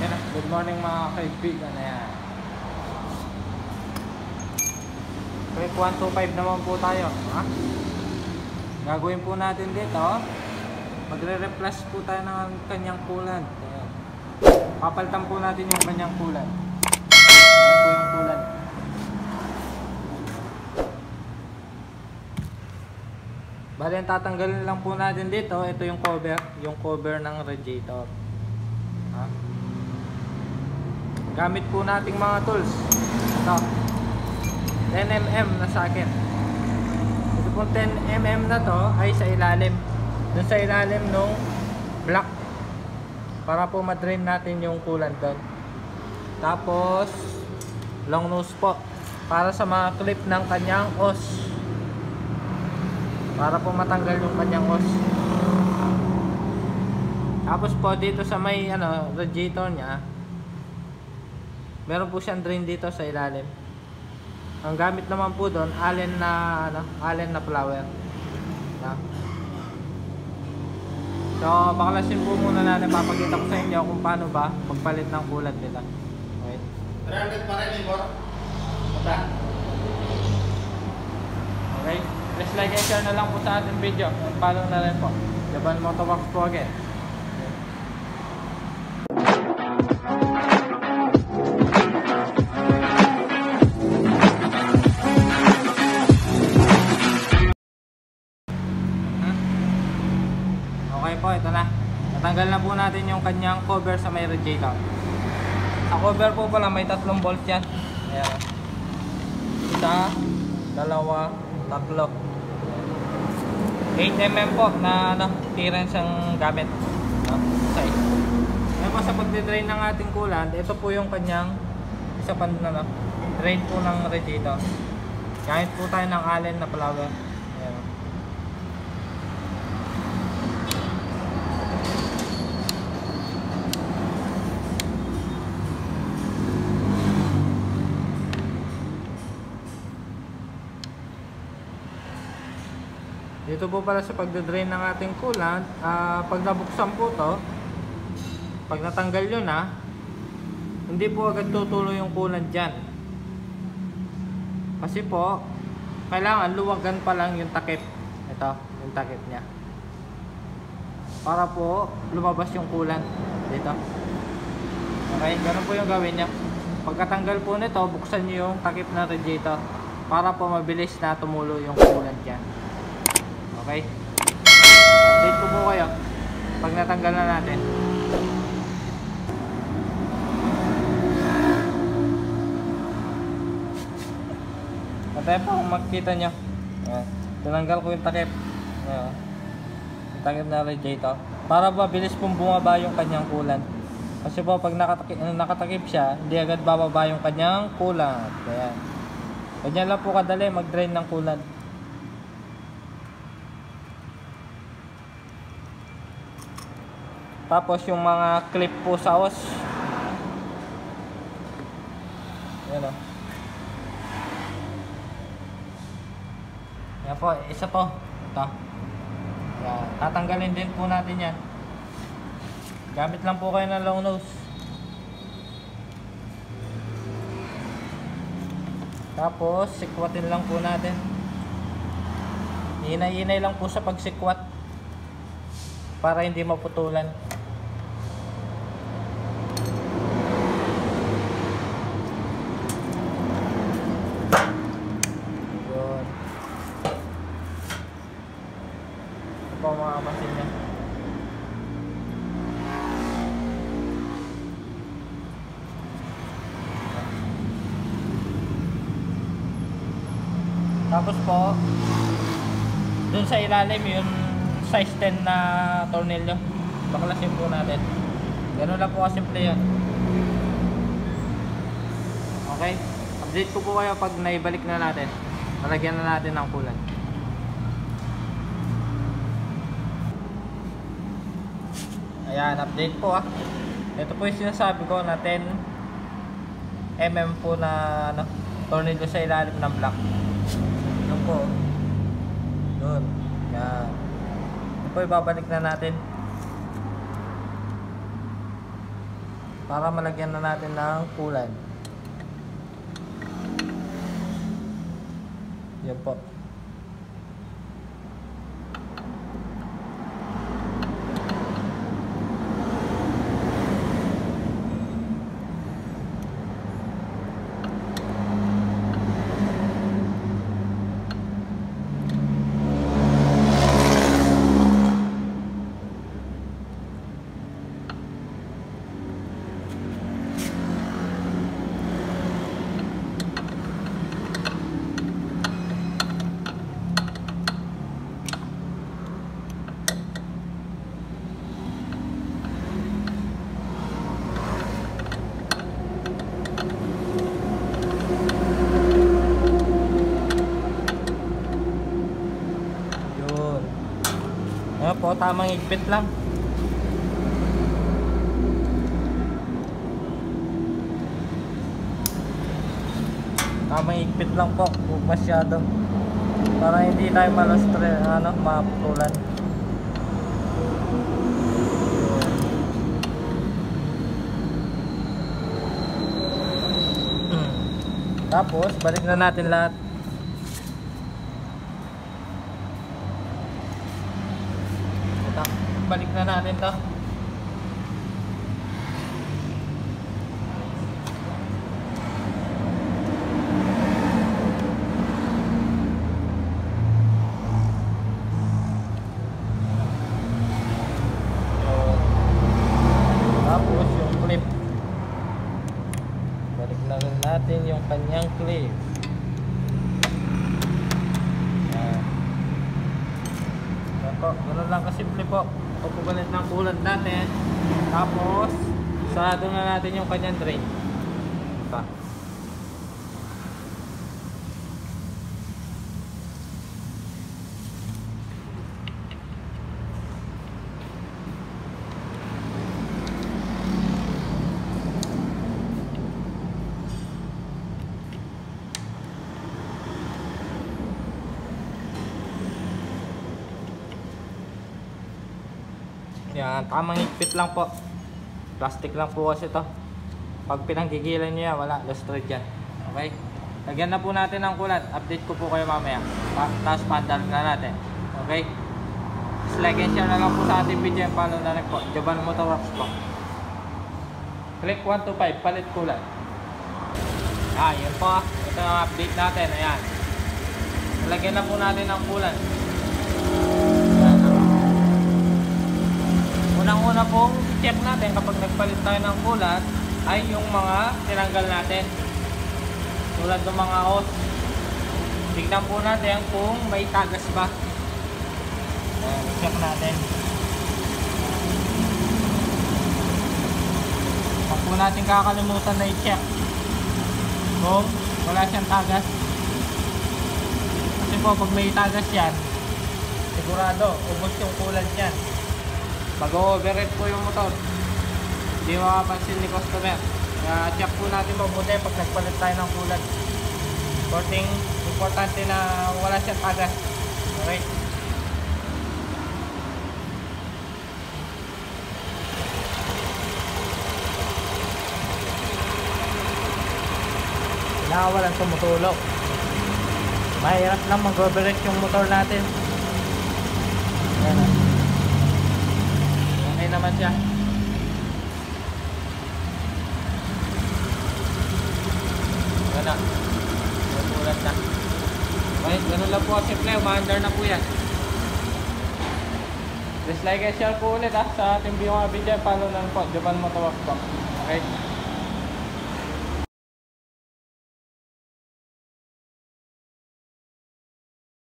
Good morning mga kaibigan. Ayan. Quick 125 naman po tayo. Ha? Gagawin po natin dito. Magre-replace po tayo ng kanyang coolant. Ayan. Papalitan po natin yung kanyang coolant. Ayan po yung coolant. Bali, tatanggalin lang po natin dito. Ito yung cover ng radiator. Ha? Gamit po nating mga tools. Ito 10mm na socket. Ito pong 10mm na to ay sa ilalim. Doon sa ilalim nung block, para po ma-drain natin yung coolant doon. Tapos long nose po para sa mga clip ng kanyang hose, para po matanggal yung kanyang hose. Tapos po dito sa may radiator nya, meron po siyang drain dito sa ilalim. Ang gamit naman po doon, Allen na flower. So baklasin po muna natin, papakita ko sa inyo kung paano ba magpalit ng coolant nila. Okay. 300 pa rin, Igor. Okay. Please like and share na lang po sa ating video. Follow na rin po. Japan Motoworks po again. Okay po, ito na. Natanggal na po natin yung kanyang cover sa may radiator. Sa cover po pala may 3 bolts yan. Ayan. Isa, dalawa, tatlo. 8mm po na clearance ang gamit. Size. Ngayon po sa pagde-drain ng ating coolant, ito po yung kanyang isa pa drain po ng radiator. Kahit po tayo ng Allen na flower. Ayan. Dito po pala sa pagde-drain ng ating coolant, pag nabuksan po to, pag natanggal yun hindi po agad tutuloy yung coolant dyan. Kasi po, kailangan luwagan pa lang yung takip. Ito, yung takip nya, para po lumabas yung coolant dito. Okay, ganun po yung gawin nya. Pagkatanggal po nito, buksan nyo yung takip na radiator para po mabilis na tumulo yung coolant dyan. Okay? Update ko po kayo pag natanggal na natin. Patay po kung makikita nyo. Tinanggal ko yung takip. Yung takip na radiator, para mabilis pong bumaba yung kanyang coolant. Kasi po pag nakatakip siya, hindi agad bababa yung kanyang coolant. Ayan. Ganyan lang po kadali mag-drain ng coolant. Tapos yung mga clip po sa hose. Ayan o. Yan po, isa po. Ito. Yan. Tatanggalin din po natin yan. Gamit lang po kayo ng long nose. Tapos sikwatin lang po natin. Inay-inay lang po sa pagsikwat, para hindi maputulan. Yun. Ito po mga masin niya. Tapos po, dun sa ilalim yung size 10 na tornilyo, baklasin po natin. Ganun lang po kasimple yun. Okay, update ko po kayo pag naibalik na natin, nalagyan na natin ng coolant. Ayan, update po Ito po yung sinasabi ko na 10mm po na tornilyo sa ilalim ng block. Yun po. Doon. Yan. Ito po ibabalik na natin. para malagyan na natin ng kulan. Yan po. Ayan po, tamang higpit lang. Tamang higpit lang po, huwag masyado. Para hindi tayo malastre, maputulan. Tapos, balik na natin lahat. Balik na natin to. Tapos yung clip, balik na rin natin yung kanyang clip. Yan po, ganoon lang kasimple po. Pupugalit ng kulan natin, tapos sarado na natin yung kanyang drain. Pa. Yan, tamang higpit lang po. Plastic lang po kasi ito. Pag pinanggigilan nyo yan, wala, lustrad yan. Okay? Lagyan na po natin ng kulat. Update ko po kayo mamaya. Tapos pandal na natin. Okay? Like and share na lang po sa ating video. Follow na rin po. Japan Motorworks po. Click 1 to 5. Palit kulat. Yun po. Ito ang update natin. Ayan. Lagyan na po natin ng kulat. Unang-una pong check natin kapag nagpalit tayo ng kulat ay yung mga tinanggal natin, tulad ng mga hose. Tignan po natin kung may tagas ba. Check natin. Pag po natin kakalimutan na i-check kung wala siyang tagas, kasi po pag may tagas yan, sigurado ubos yung kulat yan. Mag-overheat po yung motor, hindi makapansin ni customer. Kaya check po natin mabuti pag nagpalit tayo ng kulat. Importante na wala siyang tagas. Okay? Kailangan walang tumutulog. Mahirap lang mag-overheat yung motor natin. Ayan. Okay naman siya. Ayan na. Natulat na. Okay, ganun lang po simple. Umaandar na po yan. Please like and share po ulit sa ating video. Follow lang po. Japan Motorworks po. Okay.